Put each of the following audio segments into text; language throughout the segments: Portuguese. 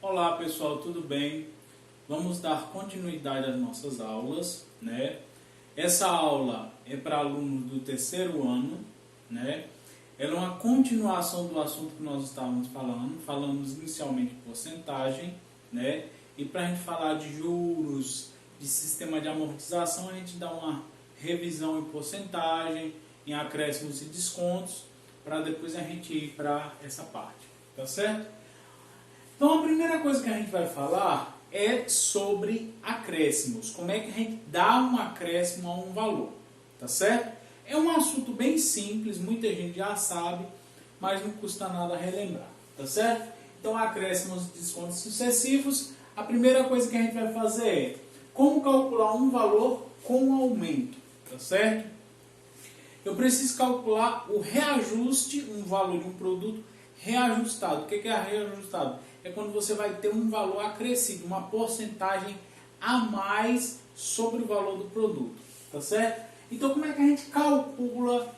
Olá pessoal, tudo bem? Vamos dar continuidade às nossas aulas, né? Essa aula é para alunos do terceiro ano, né? Ela é uma continuação do assunto que nós estávamos falando. Falamos inicialmente de porcentagem, né? E para a gente falar de juros, de sistema de amortização, a gente dá uma revisão em porcentagem, em acréscimos e descontos, para depois a gente ir para essa parte, tá certo? Então a primeira coisa que a gente vai falar é sobre acréscimos. Como é que a gente dá um acréscimo a um valor, tá certo? É um assunto bem simples, muita gente já sabe, mas não custa nada relembrar, tá certo? Então acréscimos e descontos sucessivos, a primeira coisa que a gente vai fazer é como calcular um valor com aumento, tá certo? Eu preciso calcular o reajuste, um valor de um produto reajustado. O que é reajustado? É quando você vai ter um valor acrescido, uma porcentagem a mais sobre o valor do produto, tá certo? Então, como é que a gente calcula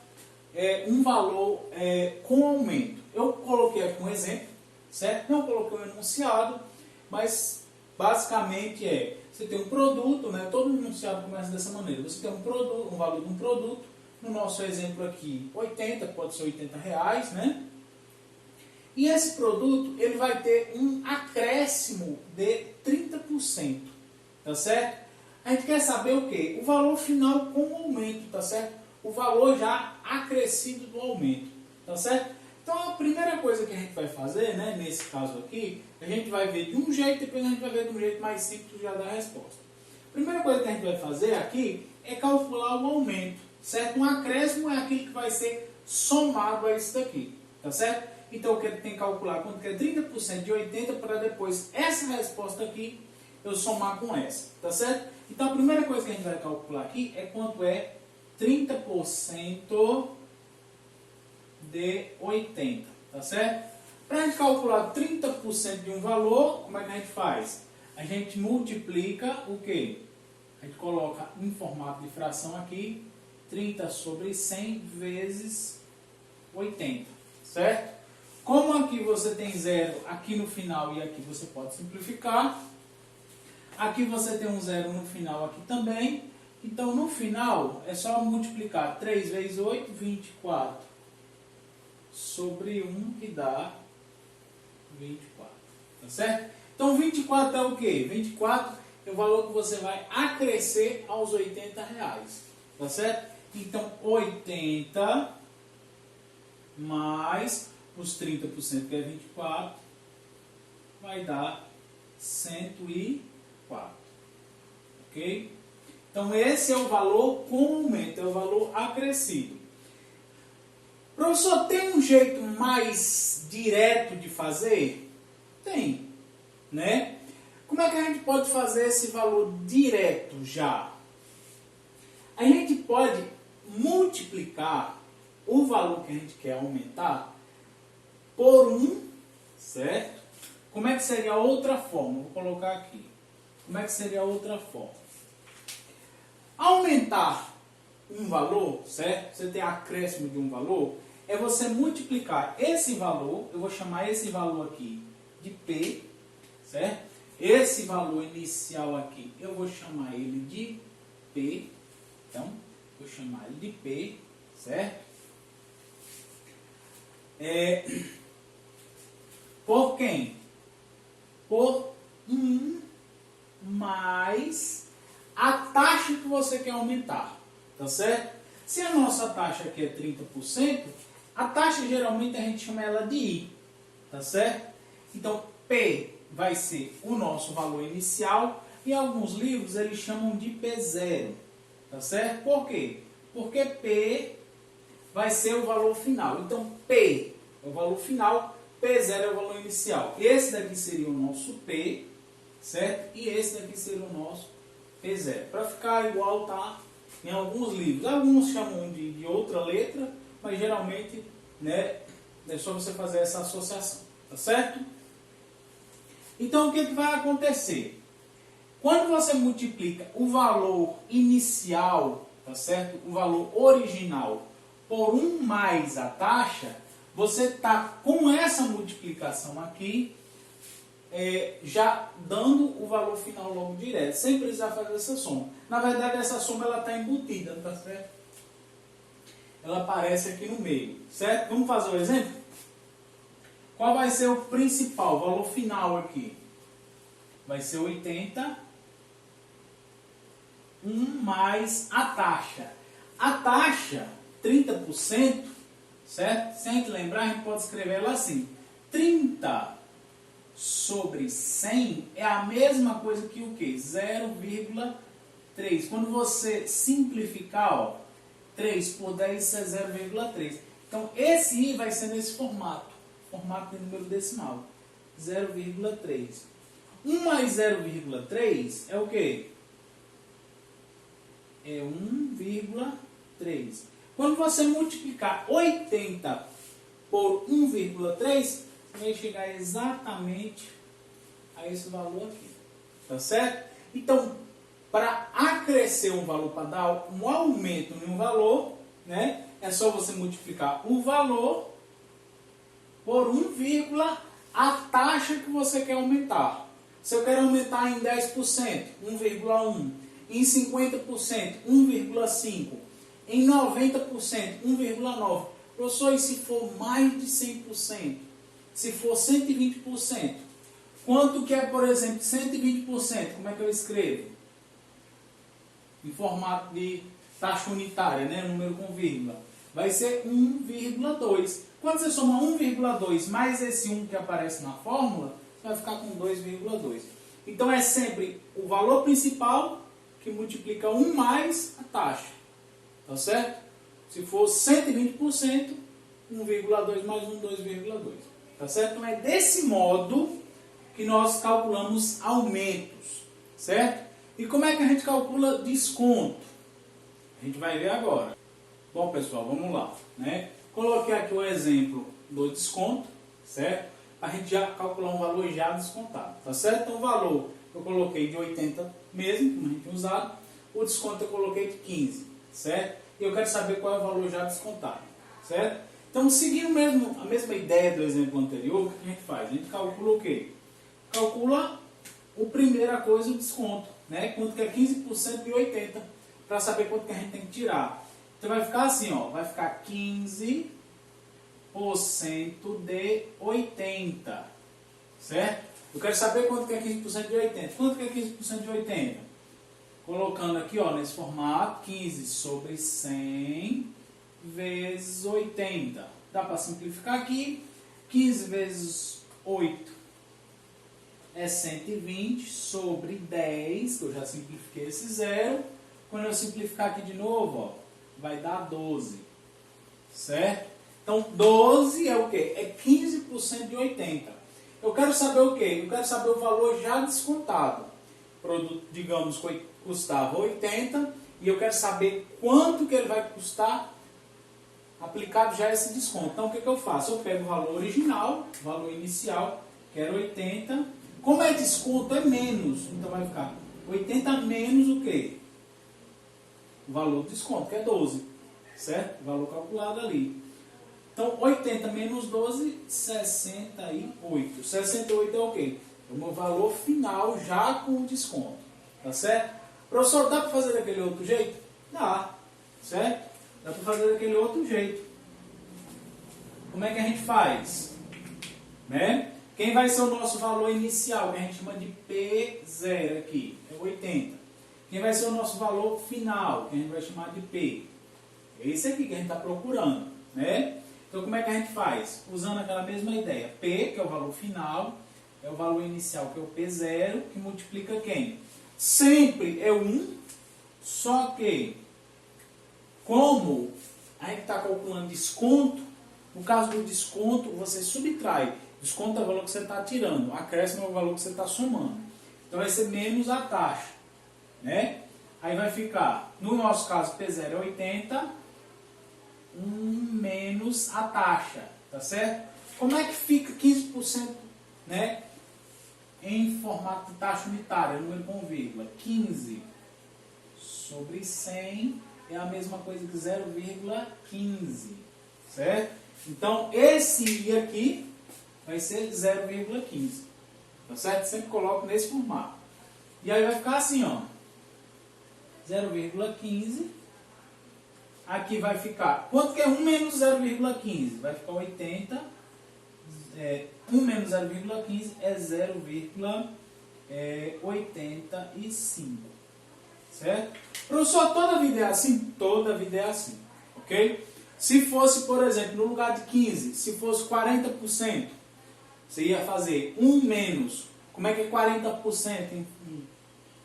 um valor com aumento? Eu coloquei aqui um exemplo, certo? Não coloquei um enunciado, mas basicamente você tem um produto, né? Todo enunciado começa dessa maneira. Você tem um produto, um valor de um produto, no nosso exemplo aqui, 80, pode ser R$80, né? E esse produto, ele vai ter um acréscimo de 30%, tá certo? A gente quer saber o quê? O valor final com o aumento, tá certo? O valor já acrescido do aumento, tá certo? Então, a primeira coisa que a gente vai fazer, né, nesse caso aqui, a gente vai ver de um jeito e depois a gente vai ver de um jeito mais simples já da resposta. A primeira coisa que a gente vai fazer aqui é calcular o aumento, certo? Um acréscimo é aquele que vai ser somado a isso daqui, tá certo? Então, o que tem que calcular quanto que é 30% de 80 para depois essa resposta aqui eu somar com essa, tá certo? Então, a primeira coisa que a gente vai calcular aqui é quanto é 30% de 80, tá certo? Para a gente calcular 30% de um valor, como é que a gente faz? A gente multiplica o quê? A gente coloca em formato de fração aqui, 30 sobre 100 vezes 80, certo? Como aqui você tem zero aqui no final e aqui você pode simplificar. Aqui você tem um zero no final aqui também. Então, no final, é só multiplicar 3 vezes 8, 24. Sobre 1, que dá 24. Tá certo? Então, 24 é o quê? 24 é o valor que você vai acrescer aos R$80. Tá certo? Então, 80 mais os 30%, que é 24, vai dar 104. Ok? Então, esse é o valor com aumento, é o valor acrescido. Professor, tem um jeito mais direto de fazer? Tem, né? Como é que a gente pode fazer esse valor direto já? A gente pode multiplicar o valor que a gente quer aumentar por 1, certo? Como é que seria a outra forma? Vou colocar aqui. Como é que seria a outra forma? Aumentar um valor, certo? Você tem acréscimo de um valor, é você multiplicar esse valor, eu vou chamar esse valor aqui de P, certo? Esse valor inicial aqui, eu vou chamar ele de P, então, vou chamar ele de P, certo? Por quem? Por 1 mais a taxa que você quer aumentar, tá certo? Se a nossa taxa aqui é 30%, a taxa geralmente a gente chama ela de I, tá certo? Então, P vai ser o nosso valor inicial e alguns livros eles chamam de P0, tá certo? Por quê? Porque P vai ser o valor final. Então, P é o valor final, P0 é o valor inicial. Esse daqui seria o nosso P, certo? E esse daqui seria o nosso P0. Para ficar igual, tá? Em alguns livros. Alguns chamam de outra letra, mas geralmente, né, é só você fazer essa associação, tá certo? Então, o que vai acontecer? Quando você multiplica o valor inicial, tá certo? O valor original por 1 mais a taxa, você está com essa multiplicação aqui já dando o valor final logo direto, sem precisar fazer essa soma. Na verdade, essa soma ela está embutida, tá certo? Ela aparece aqui no meio, certo? Vamos fazer o exemplo? Qual vai ser o principal, o valor final aqui? Vai ser 80, 1 mais a taxa. A taxa, 30%, certo? Se a gente lembrar, a gente pode escrever ela assim. 30 sobre 100 é a mesma coisa que o quê? 0,3. Quando você simplificar, ó, 3 por 10 é 0,3. Então, esse I vai ser nesse formato de número decimal. 0,3. 1 mais 0,3 é o quê? É 1,3. Quando você multiplicar 80 por 1,3, você vai chegar exatamente a esse valor aqui. Tá certo? Então, para acrescer um valor, para dar um aumento em um valor, né, é só você multiplicar o valor por 1, a taxa que você quer aumentar. Se eu quero aumentar em 10%, 1,1. Em 50%, 1,5%. Em 90%, 1,9%. Professor, e se for mais de 100%? Se for 120%? Quanto que é, por exemplo, 120%? Como é que eu escrevo? Em formato de taxa unitária, né? Número com vírgula. Vai ser 1,2. Quando você soma 1,2 mais esse 1 que aparece na fórmula, você vai ficar com 2,2. Então é sempre o valor principal que multiplica 1 mais a taxa. Tá certo? Se for 120%, 1,2 mais 1, 2,2. Tá certo? Então é desse modo que nós calculamos aumentos. Certo? E como é que a gente calcula desconto? A gente vai ver agora. Bom, pessoal, vamos lá, né? Coloquei aqui o exemplo do desconto, certo? A gente já calcular um valor já descontado, tá certo? Então o valor eu coloquei de 80 mesmo, como a gente tinha usado. O desconto eu coloquei de 15, certo? E eu quero saber qual é o valor já descontado, certo? Então, seguindo mesmo a mesma ideia do exemplo anterior, o que a gente faz? A gente calcula o quê? Calcula a primeira coisa, o desconto, né? Quanto que é 15% de 80, para saber quanto que a gente tem que tirar. Então vai ficar assim, ó, vai ficar 15% de 80, certo? Eu quero saber quanto que é 15% de 80. Quanto que é 15% de 80? Colocando aqui, ó, nesse formato, 15 sobre 100 vezes 80. Dá para simplificar aqui. 15 vezes 8 é 120 sobre 10, que eu já simplifiquei esse zero. Quando eu simplificar aqui de novo, ó, vai dar 12, certo? Então, 12 é o quê? É 15% de 80. Eu quero saber o quê? Eu quero saber o valor já descontado. O produto, digamos, custava 80 e eu quero saber quanto que ele vai custar aplicado já esse desconto. Então, o que eu faço? Eu pego o valor original, o valor inicial, que era 80. Como é desconto, é menos. Então, vai ficar 80 menos o quê? O valor do desconto, que é 12, certo? O valor calculado ali. Então, 80 menos 12, 68. 68 é o quê? É o meu valor final já com o desconto, tá certo? Professor, dá para fazer daquele outro jeito? Dá, certo? Dá para fazer daquele outro jeito. Como é que a gente faz? Né? Quem vai ser o nosso valor inicial, que a gente chama de P0 aqui? É 80. Quem vai ser o nosso valor final, que a gente vai chamar de P? É esse aqui que a gente está procurando, né? Então, como é que a gente faz? Usando aquela mesma ideia. P, que é o valor final, é o valor inicial, que é o P0, que multiplica quem? Sempre é 1, só que, como a gente está calculando desconto, no caso do desconto, você subtrai. Desconto é o valor que você está tirando, acréscimo é o valor que você está somando. Então, vai ser menos a taxa, né? Aí vai ficar, no nosso caso, P0 é 80, 1 menos a taxa, tá certo? Como é que fica 15%, né, em formato de taxa unitária, número com vírgula? 15 sobre 100 é a mesma coisa que 0,15, certo? Então, esse I aqui vai ser 0,15, tá certo? Sempre coloco nesse formato. E aí vai ficar assim, ó, 0,15. Aqui vai ficar, quanto que é 1 menos 0,15? Vai ficar 80. 1 menos 0,15 é 0,85. Certo? Professor, toda vida é assim? Toda vida é assim. Ok? Se fosse, por exemplo, no lugar de 15, se fosse 40%, você ia fazer 1 menos. Como é que é 40%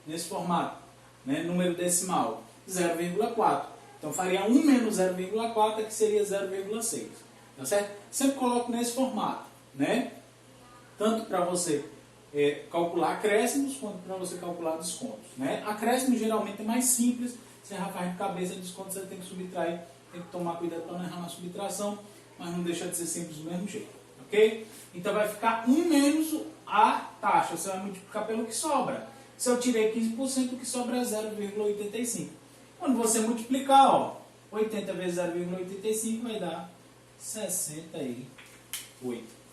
nesse formato? Né? Número decimal. 0,4. Então faria 1 menos 0,4, que seria 0,6. Tá certo? Sempre coloco nesse formato. Né? Tanto para você calcular acréscimos, quanto para você calcular descontos. Né? Acréscimo geralmente é mais simples. Você já faz de cabeça, desconto você tem que subtrair. Tem que tomar cuidado para não errar na subtração, mas não deixa de ser simples do mesmo jeito. Ok? Então vai ficar 1 menos a taxa. Você vai multiplicar pelo que sobra. Se eu tirei 15%, o que sobra é 0,85. Quando você multiplicar, ó, 80 vezes 0,85 vai dar 68.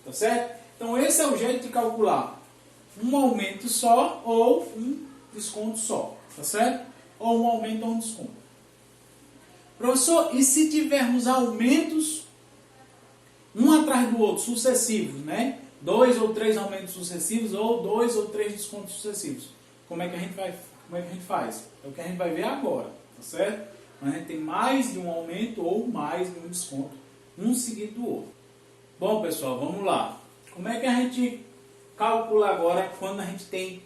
Tá certo? Então esse é o jeito de calcular um aumento só ou um desconto só. Tá certo? Ou um aumento ou um desconto. Professor, e se tivermos aumentos um atrás do outro, sucessivos, né? 2 ou 3 aumentos sucessivos ou 2 ou 3 descontos sucessivos. Como é que a gente faz? É o que a gente vai ver agora, tá certo? A gente tem mais de um aumento ou mais de um desconto, um seguido do outro. Bom, pessoal, vamos lá. Como é que a gente calcula agora quando a gente tem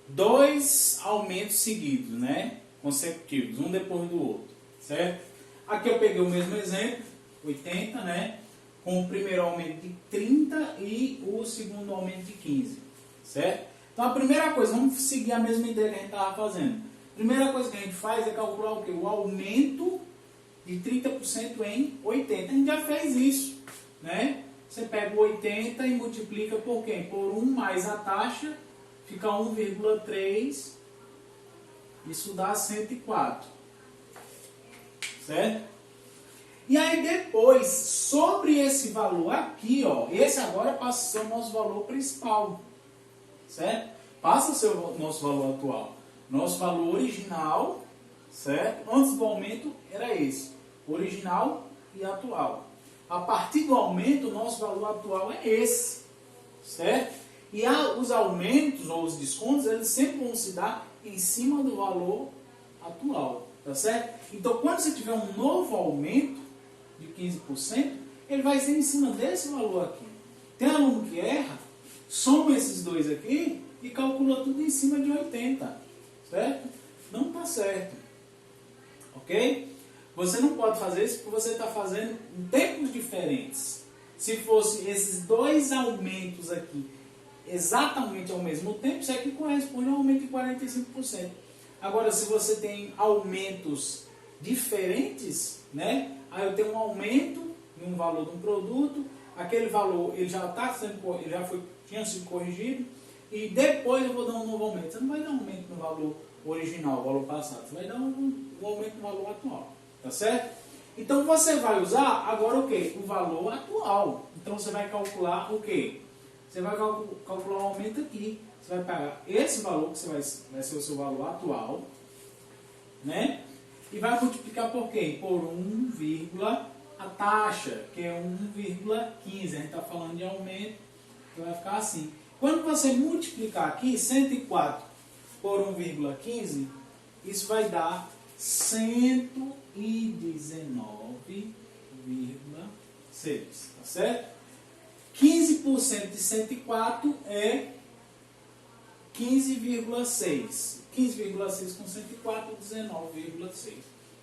2 aumentos seguidos, né? Consecutivos, um depois do outro, certo? Aqui eu peguei o mesmo exemplo, 80, né? Com o primeiro aumento de 30 e o segundo aumento de 15, certo? Então a primeira coisa, vamos seguir a mesma ideia que a gente estava fazendo. A primeira coisa que a gente faz é calcular o quê? O aumento de 30% em 80. A gente já fez isso, né? Você pega o 80 e multiplica por quem? Por 1 mais a taxa, fica 1,3, isso dá 104, certo? E aí depois, sobre esse valor aqui, ó, esse agora passa a ser o nosso valor principal, certo? Passa a ser o nosso valor atual. Nosso valor original, certo? Antes do aumento era esse, original e atual. A partir do aumento, o nosso valor atual é esse, certo? E os aumentos ou os descontos, eles sempre vão se dar em cima do valor atual, tá certo? Então, quando você tiver um novo aumento de 15%, ele vai ser em cima desse valor aqui. Tem aluno que erra, soma esses dois aqui e calcula tudo em cima de 80, certo? Não está certo, ok? Você não pode fazer isso porque você está fazendo em tempos diferentes. Se fosse esses 2 aumentos aqui exatamente ao mesmo tempo, isso aqui corresponde a um aumento de 45%. Agora, se você tem aumentos diferentes, né? Aí eu tenho um aumento em um valor de um produto, aquele valor ele já tinha sido corrigido, e depois eu vou dar um novo aumento. Você não vai dar um aumento no valor original, o valor passado, você vai dar um aumento no valor atual, tá certo? Então você vai usar agora o que? O valor atual. Então você vai calcular o que? Você vai calcular um aumento aqui. Você vai pegar esse valor, que vai ser o seu valor atual, né? E vai multiplicar por quê? Por 1, a taxa, que é 1,15. A gente está falando de aumento, então vai ficar assim. Quando você multiplicar aqui, 104 por 1,15, isso vai dar 119,6, tá certo? 15% de 104 é 15,6. 15,6 com 104, 19,6.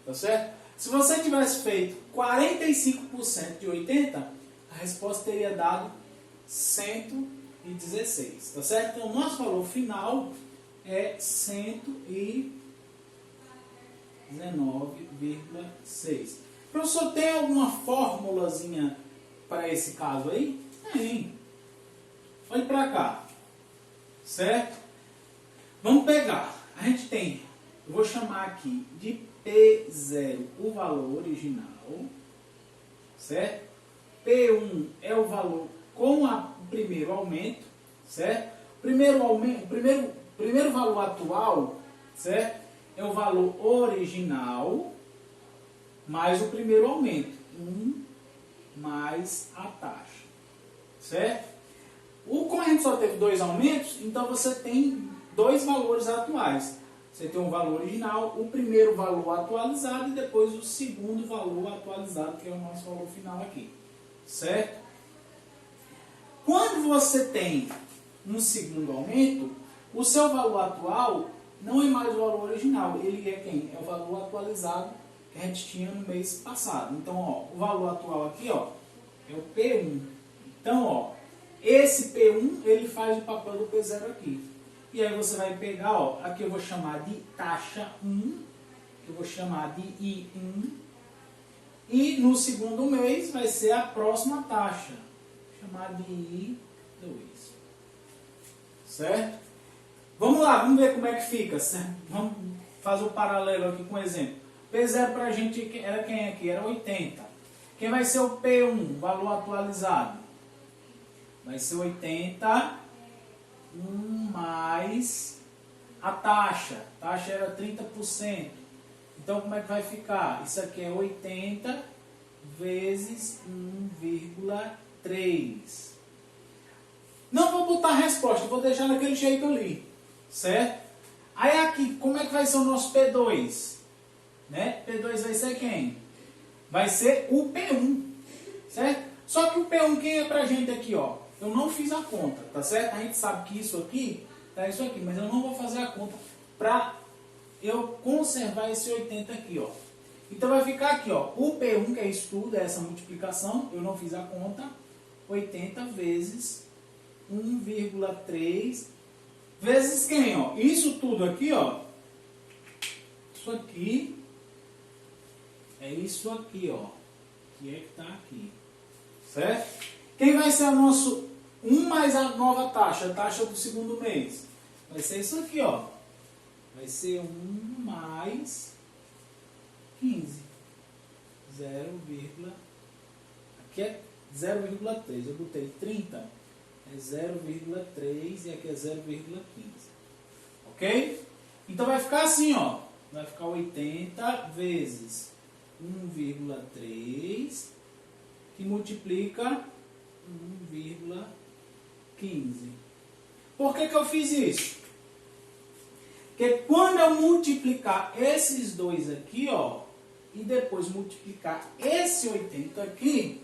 Tá certo? Se você tivesse feito 45% de 80, a resposta teria dado 116. Tá certo? Então, o nosso valor final é 119,6. Professor, tem alguma formulazinha para esse caso aí? Tem. Olha para cá. Certo? Vamos pegar. A gente tem, eu vou chamar aqui de P0 o valor original, certo? P1 é o valor com o primeiro aumento, certo? primeiro valor atual, certo? É o valor original mais o primeiro aumento. 1 mais a taxa. Certo? Como a gente só teve 2 aumentos, então você tem 2 valores atuais. Você tem um valor original, o primeiro valor atualizado e depois o segundo valor atualizado, que é o nosso valor final aqui. Certo? Quando você tem um segundo aumento, o seu valor atual não é mais o valor original, ele é quem? É o valor atualizado que a gente tinha no mês passado. Então, ó, o valor atual aqui, ó, é o P1. Então, ó, esse P1, ele faz o papel do P0 aqui. E aí você vai pegar, ó, aqui eu vou chamar de taxa 1, que eu vou chamar de I1. E no segundo mês vai ser a próxima taxa, chamar de I2. Certo? Vamos lá, vamos ver como é que fica. Certo? Vamos fazer um paralelo aqui com um exemplo. P0 para a gente era quem aqui? Era 80. Quem vai ser o P1, valor atualizado? Vai ser 80, 1 mais a taxa. A taxa era 30%. Então, como é que vai ficar? Isso aqui é 80 vezes 1,3. Não vou botar a resposta, vou deixar daquele jeito ali. Certo? Aí aqui, como é que vai ser o nosso P2? Né? P2 vai ser quem? Vai ser o P1. Certo? Só que o P1, quem é pra gente aqui, ó? Eu não fiz a conta, tá certo? A gente sabe que isso aqui, tá isso aqui, mas eu não vou fazer a conta pra eu conservar esse 80 aqui, ó. Então vai ficar aqui, ó, o P1, que é isso tudo, é essa multiplicação, eu não fiz a conta, 80 vezes 1,3 vezes quem, ó? Isso tudo aqui, ó, isso aqui, é isso aqui, ó, que é que tá aqui, certo? Quem vai ser o nosso 1 mais a nova taxa, a taxa do segundo mês? Vai ser isso aqui, ó. Vai ser 1 mais 15. 0, aqui é 0,3. Eu botei 30. É 0,3 e aqui é 0,15. Ok? Então vai ficar assim, ó. Vai ficar 80 vezes 1,3 que multiplica 1,15. Por que eu fiz isso? Porque quando eu multiplicar esses dois aqui, ó, e depois multiplicar esse 80 aqui,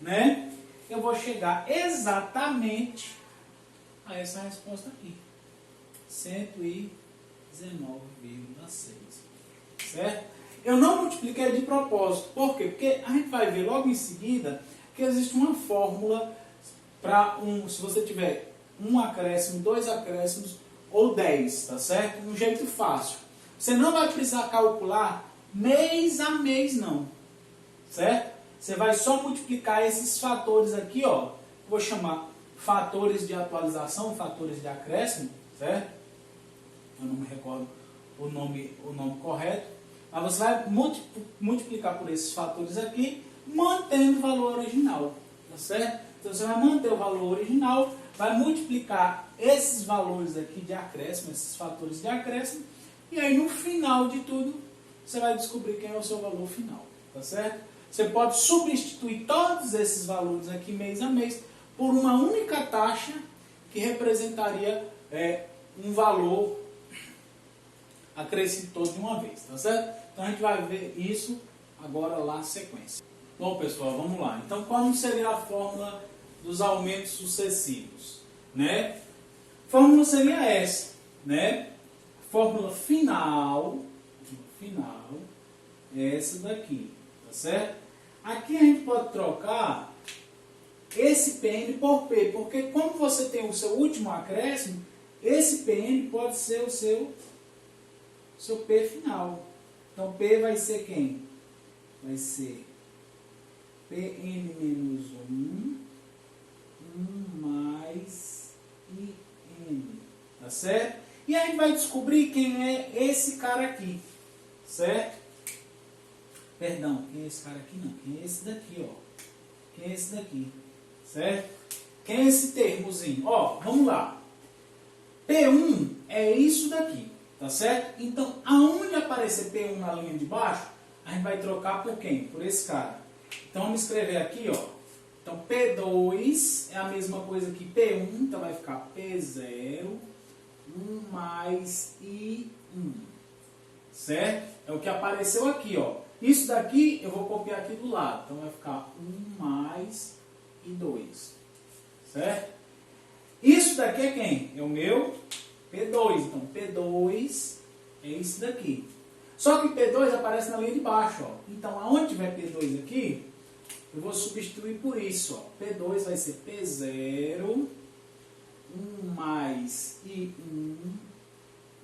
né, eu vou chegar exatamente a essa resposta aqui. 119,6. Certo? Eu não multipliquei de propósito. Por quê? Porque a gente vai ver logo em seguida que existe uma fórmula para se você tiver um acréscimo, 2 acréscimos ou 10, tá certo? Um jeito fácil. Você não vai precisar calcular mês a mês, não. Certo? Você vai só multiplicar esses fatores aqui, ó. Vou chamar fatores de atualização, fatores de acréscimo, certo? Eu não me recordo o nome correto. Mas você vai multiplicar por esses fatores aqui, mantendo o valor original, tá certo? Então você vai manter o valor original, vai multiplicar esses valores aqui de acréscimo, esses fatores de acréscimo, e aí no final de tudo, você vai descobrir quem é o seu valor final, tá certo? Você pode substituir todos esses valores aqui mês a mês por uma única taxa que representaria um valor acrescido todo de uma vez, tá certo? Então a gente vai ver isso agora lá na sequência. Bom, pessoal, vamos lá. Então, qual seria a fórmula dos aumentos sucessivos, né? A fórmula seria essa, né? A fórmula final é essa daqui, tá certo? Aqui a gente pode trocar esse PN por P, porque como você tem o seu último acréscimo, esse PN pode ser o seu P final. Então, P vai ser quem? Vai ser Pn menos 1 mais IN. Tá certo? E aí a gente vai descobrir quem é esse cara aqui. Certo? Perdão, quem é esse cara aqui? Não, quem é esse daqui, ó. Quem é esse daqui? Certo? Quem é esse termozinho? Ó, vamos lá. P1 é isso daqui, tá certo? Então, aonde aparecer P1 na linha de baixo, a gente vai trocar por quem? Por esse cara. Então, vamos escrever aqui, ó. Então, P2 é a mesma coisa que P1, então vai ficar P0, 1 mais I1, certo? É o que apareceu aqui, ó. Isso daqui eu vou copiar aqui do lado, então vai ficar 1 mais I2, certo? Isso daqui é quem? É o meu P2, então P2 é isso daqui. Só que P2 aparece na linha de baixo, ó. Então, aonde tiver P2 aqui, eu vou substituir por isso, ó. P2 vai ser P0, 1 mais I1,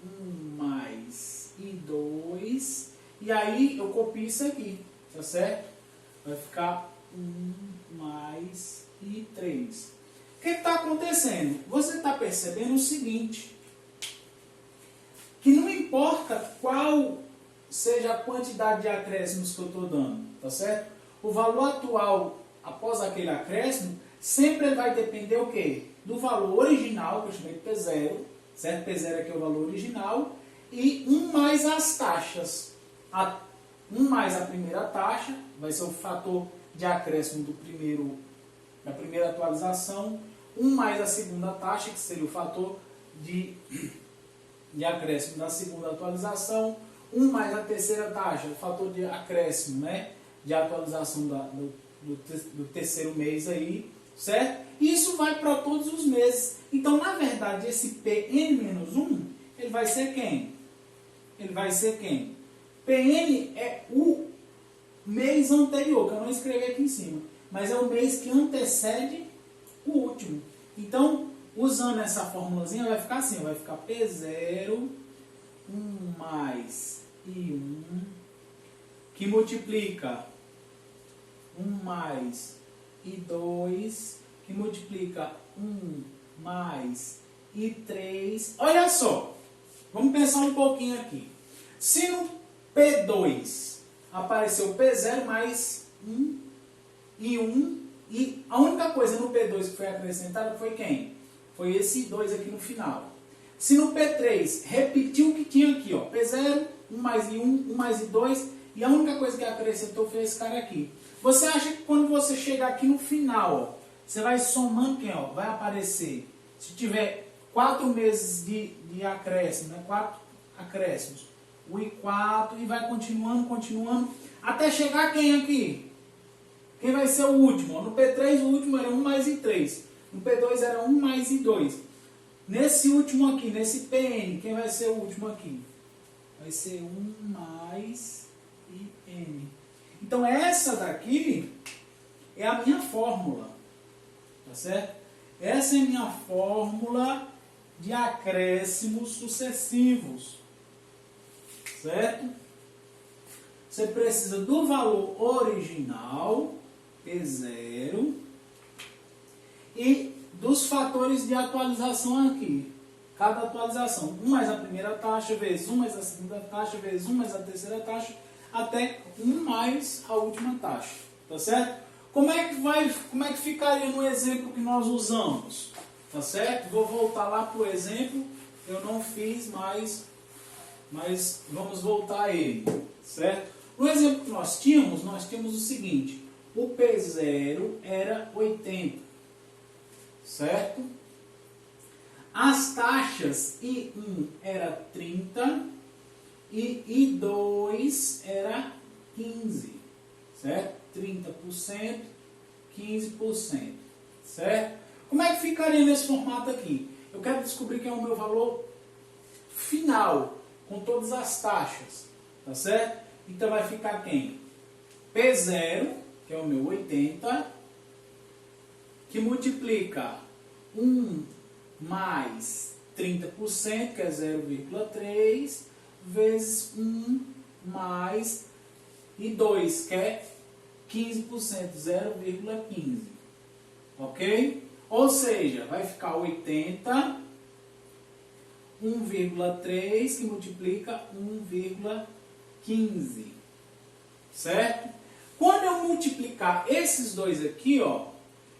1 mais I2, e aí eu copio isso aqui, tá certo? Vai ficar 1 mais I3. O que está acontecendo? Você está percebendo o seguinte, que não importa qual seja a quantidade de acréscimos que eu estou dando, tá certo? O valor atual, após aquele acréscimo, sempre vai depender o quê? Do valor original, que eu chamei de P0, certo? P0 aqui é o valor original, e 1 mais as taxas. 1 mais a primeira taxa, vai ser o fator de acréscimo da primeira atualização, 1 mais a segunda taxa, que seria o fator de acréscimo da segunda atualização, 1 mais a terceira taxa, o fator de acréscimo, né, de atualização do terceiro mês aí, certo? Isso vai para todos os meses. Então, na verdade, esse Pn-1, ele vai ser quem? Ele vai ser quem? Pn é o mês anterior, que eu não escrevi aqui em cima, mas é o mês que antecede o último. Então, usando essa formulazinha, vai ficar assim, vai ficar P0, 1 mais I1, que multiplica 1 mais I2, que multiplica 1 mais I3. Olha só, vamos pensar um pouquinho aqui. Se no P2 apareceu P0 mais 1 I1, e a única coisa no P2 que foi acrescentada foi quem? Foi esse 2 aqui no final. Se no P3 repetiu o que tinha aqui, ó, P0, 1 mais I1, 1 mais I2, e a única coisa que acrescentou foi esse cara aqui. Você acha que quando você chegar aqui no final, ó, você vai somando quem? Ó, vai aparecer, se tiver 4 meses de acréscimo, né, 4 acréscimos, o I4, e vai continuando, até chegar quem aqui? Quem vai ser o último? Ó, no P3 o último era 1 mais I3, no P2 era 1 mais I2. Nesse último aqui, nesse Pn, quem vai ser o último aqui? Vai ser 1 mais IN. Então, essa daqui é a minha fórmula. Tá certo? Essa é a minha fórmula de acréscimos sucessivos. Certo? Você precisa do valor original, P0, e dos fatores de atualização aqui. Cada atualização. 1 mais a primeira taxa, vezes 1 mais a segunda taxa, vezes 1 mais a terceira taxa, até 1 mais a última taxa. Tá certo? Como é que ficaria no exemplo que nós usamos? Tá certo? Vou voltar lá para o exemplo. Eu não fiz mais, mas vamos voltar a ele. Certo? No exemplo que nós tínhamos o seguinte. O P0 era 80. Certo? As taxas I1 era 30 e I2 era 15, certo? 30%, 15%, certo? Como é que ficaria nesse formato aqui? Eu quero descobrir quem é o meu valor final, com todas as taxas, tá certo? Então vai ficar quem? P0, que é o meu 80, que multiplica 1 mais 30%, que é 0,3, vezes 1 mais I2, que é 15%, 0,15. Ok? Ou seja, vai ficar 80, 1,3, que multiplica 1,15. Certo? Quando eu multiplicar esses dois aqui, ó,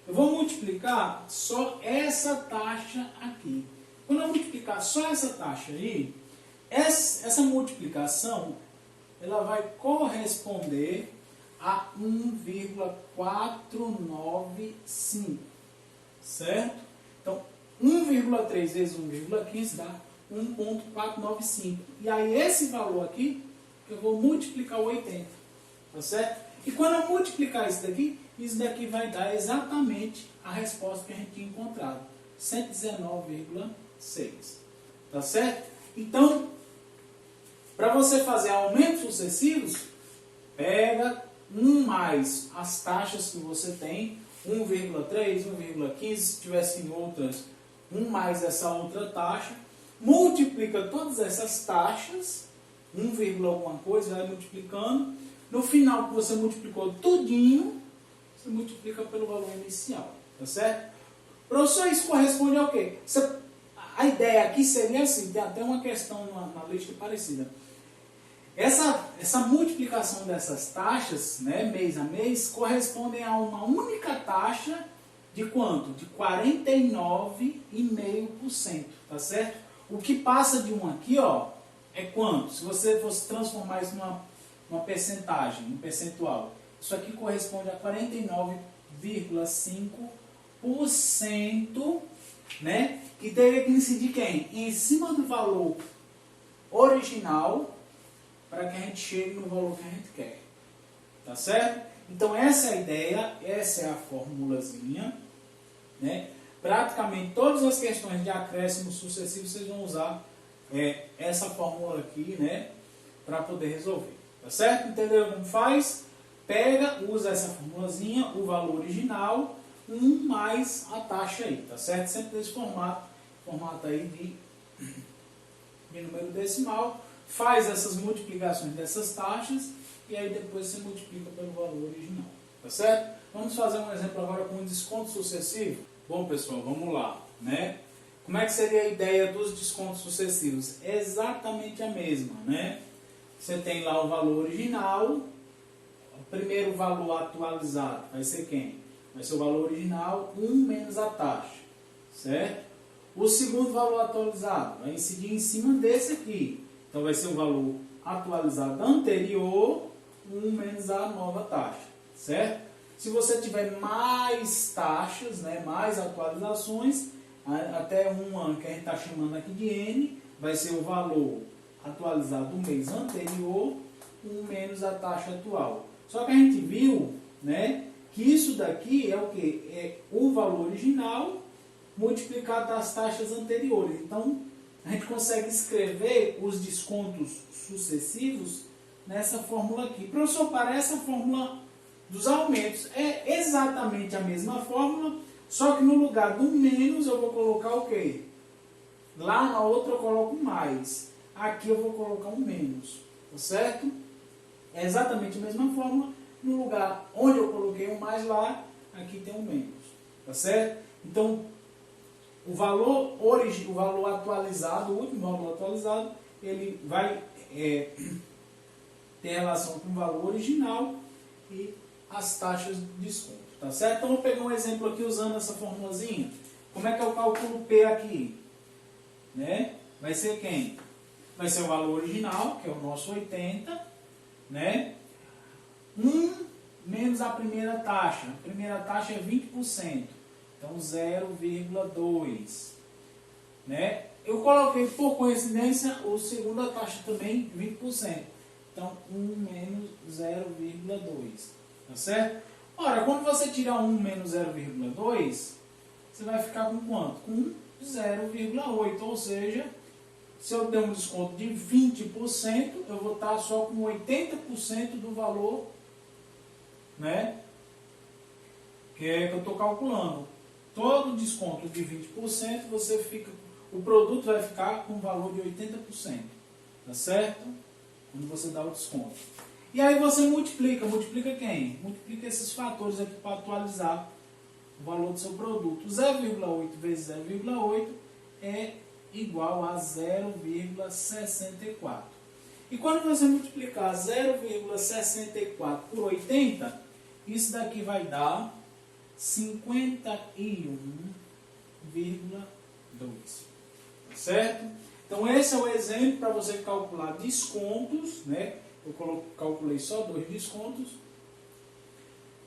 eu vou multiplicar só essa taxa aqui. Quando eu multiplicar só essa taxa aí, essa multiplicação ela vai corresponder a 1,495, certo? Então, 1,3 vezes 1,15 dá 1,495. E aí esse valor aqui, eu vou multiplicar o 80, tá certo? E quando eu multiplicar isso daqui vai dar exatamente a resposta que a gente tinha encontrado, 119,6, tá certo? Então, para você fazer aumentos sucessivos, pega mais as taxas que você tem, 1,3, 1,15, se tivessem outras, mais essa outra taxa, multiplica todas essas taxas, 1, alguma coisa, vai multiplicando. No final que você multiplicou tudinho, você multiplica pelo valor inicial, tá certo? Professor, isso corresponde ao quê? A ideia aqui seria assim, tem até uma questão na lista parecida. Essa multiplicação dessas taxas, né, mês a mês, correspondem a uma única taxa de quanto? De 49,5%, tá certo? O que passa de 1 aqui, ó, é quanto? Se você fosse transformar isso numa percentagem, um percentual, isso aqui corresponde a 49,5%, né, que teria que incidir quem? Em cima do valor original, para que a gente chegue no valor que a gente quer. Tá certo? Então essa é a ideia, essa é a formulazinha, né? Praticamente todas as questões de acréscimo sucessivo vocês vão usar essa fórmula aqui, né? Para poder resolver. Tá certo? Entenderam como faz? Pega, usa essa formulazinha, o valor original, mais a taxa aí, tá certo? Sempre desse formato aí de número decimal. Faz essas multiplicações dessas taxas e aí depois você multiplica pelo valor original, tá certo? Vamos fazer um exemplo agora com um desconto sucessivo. Bom, pessoal, vamos lá, né? Como é que seria a ideia dos descontos sucessivos? É exatamente a mesma, né? Você tem lá o valor original, o primeiro valor atualizado vai ser quem? Vai ser o valor original, 1 menos a taxa, certo? O segundo valor atualizado vai incidir em cima desse aqui. Então, vai ser o valor atualizado anterior, 1 menos a nova taxa, certo? Se você tiver mais taxas, né, mais atualizações, até uma que a gente está chamando aqui de N, vai ser o valor atualizado do mês anterior, 1 menos a taxa atual. Só que a gente viu, né, que isso daqui é o quê? É o valor original multiplicado das taxas anteriores. Então, a gente consegue escrever os descontos sucessivos nessa fórmula aqui. Professor, parece a fórmula dos aumentos. É exatamente a mesma fórmula, só que no lugar do menos eu vou colocar o quê? Lá na outra eu coloco mais. Aqui eu vou colocar um menos. Tá certo? É exatamente a mesma fórmula. No lugar onde eu coloquei um mais lá, aqui tem um menos. Tá certo? Então, o valor atualizado, o último valor atualizado, ele vai ter relação com o valor original e as taxas de desconto, tá certo? Então, eu vou pegar um exemplo aqui usando essa formulazinha. Como é que eu calculo P aqui? Né? Vai ser quem? Vai ser o valor original, que é o nosso 80, né? 1 menos a primeira taxa. A primeira taxa é 20%. Então, 0,2. Né? Eu coloquei, por coincidência, a segunda taxa também, 20%. Então, 1 menos 0,2. Tá certo? Ora, quando você tirar 1 menos 0,2, você vai ficar com quanto? Com 0,8. Ou seja, se eu der um desconto de 20%, eu vou estar só com 80% do valor, né? Que é que eu estou calculando. Todo desconto de 20%, o produto vai ficar com um valor de 80%. Tá certo? Quando você dá o desconto. E aí você multiplica. Multiplica quem? Multiplica esses fatores aqui para atualizar o valor do seu produto. 0,8 vezes 0,8 é igual a 0,64. E quando você multiplicar 0,64 por 80, isso daqui vai dar 51,2. Tá certo? Então esse é o exemplo para você calcular descontos, né? Eu calculei só 2 descontos,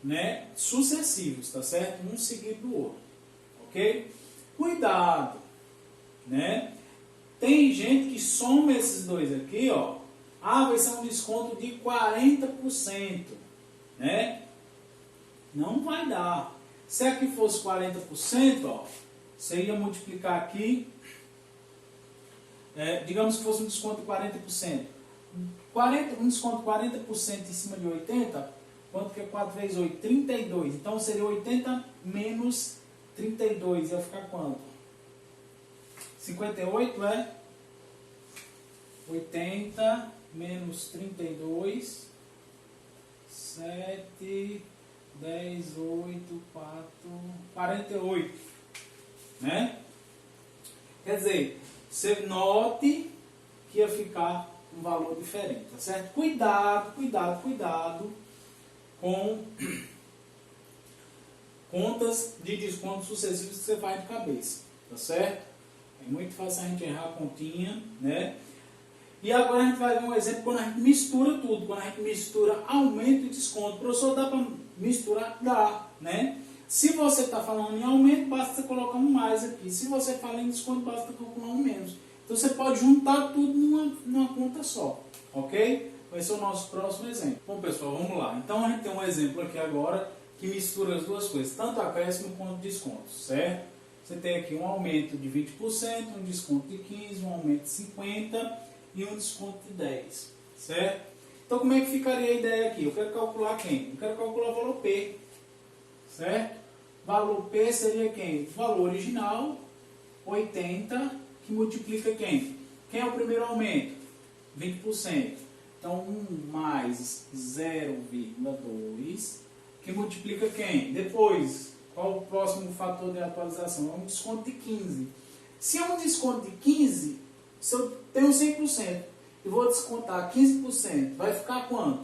né? Sucessivos, tá certo? Um seguido do outro, ok? Cuidado, né? Tem gente que soma esses dois aqui, ó. Ah, vai ser um desconto de 40%, né? Não vai dar. Se aqui fosse 40%, ó, você ia multiplicar aqui, digamos que fosse um desconto de 40%. Um desconto de 40% em cima de 80%, quanto que é 4 vezes 8? 32. Então seria 80 menos 32, ia ficar quanto? 58, é? 80 menos 32, 7, 10, 8, 4, 48, né? Quer dizer, você note que ia ficar um valor diferente, tá certo? Cuidado, cuidado, cuidado com contas de descontos sucessivos que você faz de cabeça, tá certo? É muito fácil a gente errar a continha, né? E agora a gente vai ver um exemplo quando a gente mistura tudo, quando a gente mistura aumento e desconto. Professor, dá para misturar? Dá, né? Se você está falando em aumento, basta você colocar um mais aqui. Se você fala em desconto, basta calcular um menos. Então você pode juntar tudo numa conta só, ok? Vai ser o nosso próximo exemplo. Bom, pessoal, vamos lá. Então a gente tem um exemplo aqui agora que mistura as duas coisas, tanto acréscimo quanto desconto, certo? Você tem aqui um aumento de 20%, um desconto de 15%, um aumento de 50% e um desconto de 10%, certo? Então como é que ficaria a ideia aqui? Eu quero calcular quem? Eu quero calcular o valor P, certo? Valor P seria quem? O valor original, 80, que multiplica quem? Quem é o primeiro aumento? 20%. Então 1 mais 0,2, que multiplica quem? Depois, qual o próximo fator de atualização? É um desconto de 15. Se é um desconto de 15, se eu tenho 100% e vou descontar 15%, vai ficar quanto?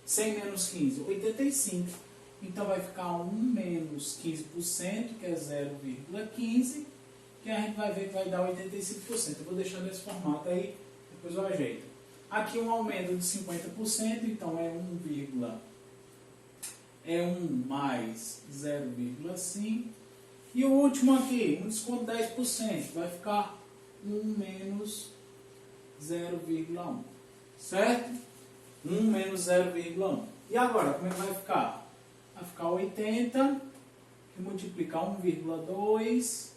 100 menos 15? 85. Então vai ficar 1 menos 15%, que é 0,15, que a gente vai ver que vai dar 85%. Eu vou deixar nesse formato aí, depois eu ajeito. Aqui um aumento de 50%, então é 1 mais 0,5. E o último aqui, um desconto de 10%, vai ficar 1 menos 0,1. Certo? 1 menos 0,1. E agora, como é que vai ficar? Vai ficar 80, que multiplicar 1,2.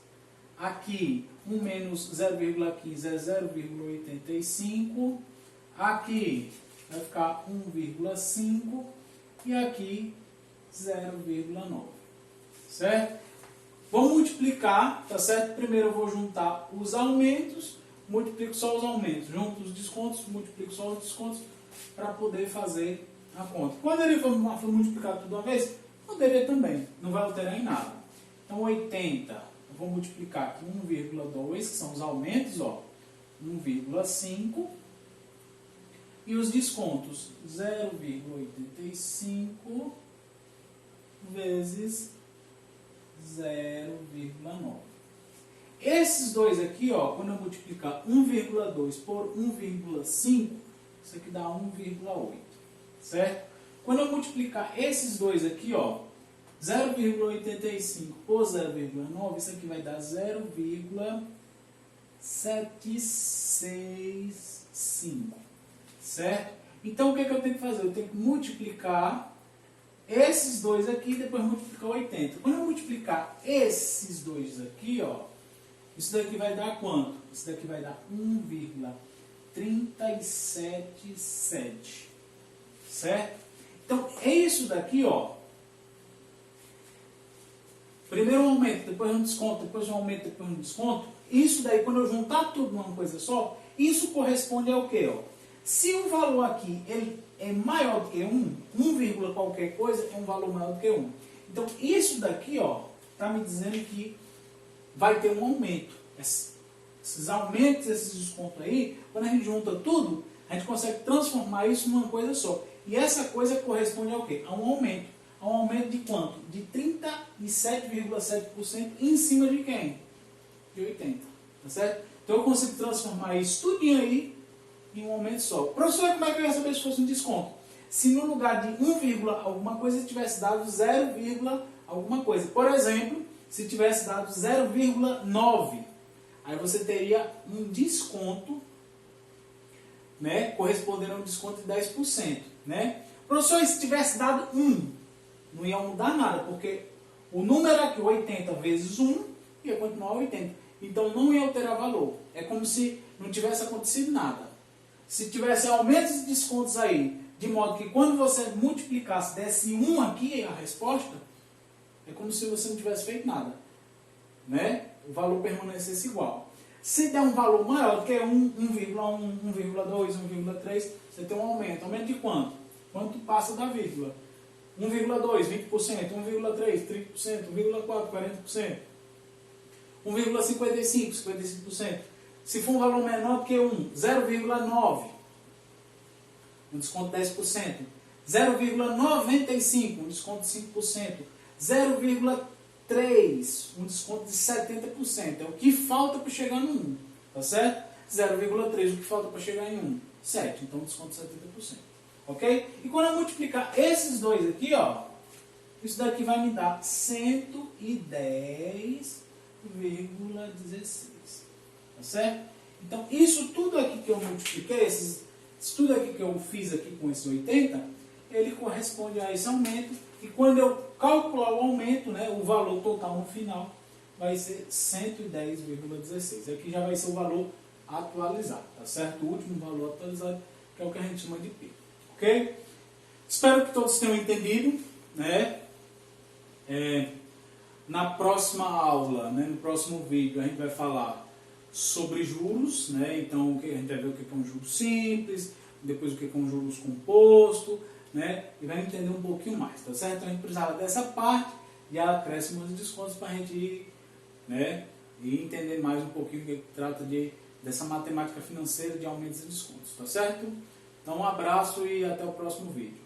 Aqui, 1 menos 0,15 é 0,85. Aqui vai ficar 1,5. E aqui 0,9. Certo? Vamos multiplicar, tá certo? Primeiro eu vou juntar os aumentos, multiplico só os aumentos, junto os descontos, multiplico só os descontos, para poder fazer a conta. Poderia multiplicar tudo de uma vez? Poderia também, não vai alterar em nada. Então 80, eu vou multiplicar aqui 1,2, que são os aumentos, ó, 1,5, e os descontos 0,85 vezes 0,9. Esses dois aqui, ó, quando eu multiplicar 1,2 por 1,5, isso aqui dá 1,8, certo? Quando eu multiplicar esses dois aqui, ó, 0,85 por 0,9, isso aqui vai dar 0,765, certo? Então o que eu tenho que fazer? Eu tenho que multiplicar esses dois aqui e depois multiplicar 80. Quando eu multiplicar esses dois aqui, ó, isso daqui vai dar quanto? Isso daqui vai dar 1,377, certo? Então, é isso daqui, ó. Primeiro um aumento, depois um desconto, depois um aumento, depois um desconto. Isso daí, quando eu juntar tudo numa coisa só, isso corresponde ao quê, ó? Se o valor aqui ele é maior do que 1, 1, qualquer coisa é um valor maior do que 1. Então, isso daqui, ó, está me dizendo que vai ter um aumento. Esses aumentos, esses descontos aí, quando a gente junta tudo, a gente consegue transformar isso numa coisa só. E essa coisa corresponde ao quê? A um aumento. A um aumento de quanto? De 37,7% em cima de quem? De 80. Tá certo? Então eu consigo transformar isso tudinho aí em um aumento só. Professor, como é que eu ia saber se fosse um desconto? Se no lugar de 1, alguma coisa tivesse dado 0, alguma coisa. Por exemplo, se tivesse dado 0,9, aí você teria um desconto, né, correspondendo a um desconto de 10%. Né? Professor, se tivesse dado 1, não ia mudar nada, porque o número aqui, 80 vezes 1, ia continuar 80. Então não ia alterar valor. É como se não tivesse acontecido nada. Se tivesse aumentos e descontos aí, de modo que quando você multiplicasse, desse 1 aqui, a resposta, é como se você não tivesse feito nada. Né? O valor permanecesse igual. Se der um valor maior do que 1, 1,1, 1,2, 1,3, você tem um aumento. Aumento de quanto? Quanto passa da vírgula? 1,2, 20%, 1,3, 30%, 1,4, 40%, 1,55, 55%. Se for um valor menor do que 1, 0,9, um desconto de 10%. 0,95, um desconto de 5%. 0,3, um desconto de 70%. É o que falta para chegar no 1. Tá certo? 0,3, o que falta para chegar em 1? 7. Então, desconto de 70%. Ok? E quando eu multiplicar esses dois aqui, ó, isso daqui vai me dar 110,16. Tá certo? Então, isso tudo aqui que eu multipliquei, isso tudo aqui que eu fiz aqui com esse 80, ele corresponde a esse aumento. E quando eu calcular o aumento, né, o valor total no final, vai ser 110,16. Aqui já vai ser o valor atualizado, tá certo? O último valor atualizado, que é o que a gente chama de P. Ok? Espero que todos tenham entendido, né? Na próxima aula, né, no próximo vídeo, a gente vai falar sobre juros, né? Então a gente vai ver o que é um juro simples, depois o que é um juros composto, né? E vai entender um pouquinho mais, tá certo? Então a gente precisava dessa parte de acréscimos e descontos para a gente ir, né, e entender mais um pouquinho o que trata dessa matemática financeira de aumentos e descontos, tá certo? Então um abraço e até o próximo vídeo.